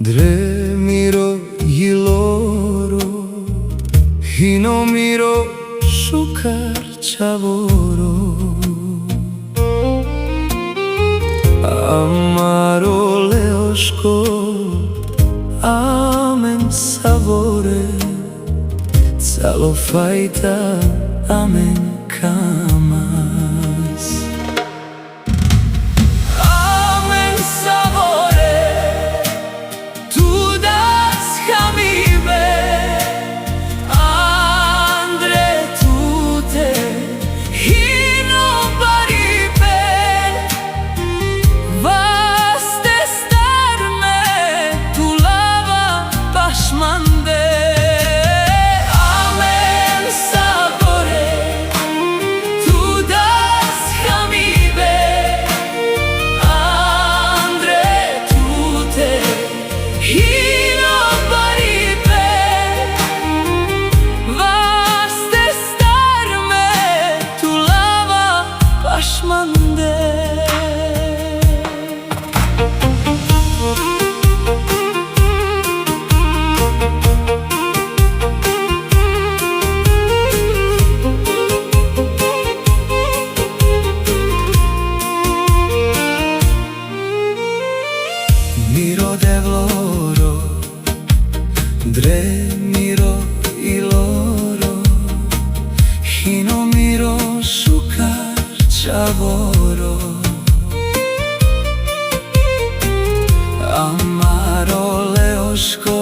Dre miro i loro, hino miro shukar chavoro. Amaro leoshko, amen savore, calo fajta, amen kamas. Amen savore, tu das hamibe, andre tute, hino baribe, vaste starme, tu lava bashmande. Miro de vloro, dre miro i loro, hino miro shukar chavoro. Amaro leoshko,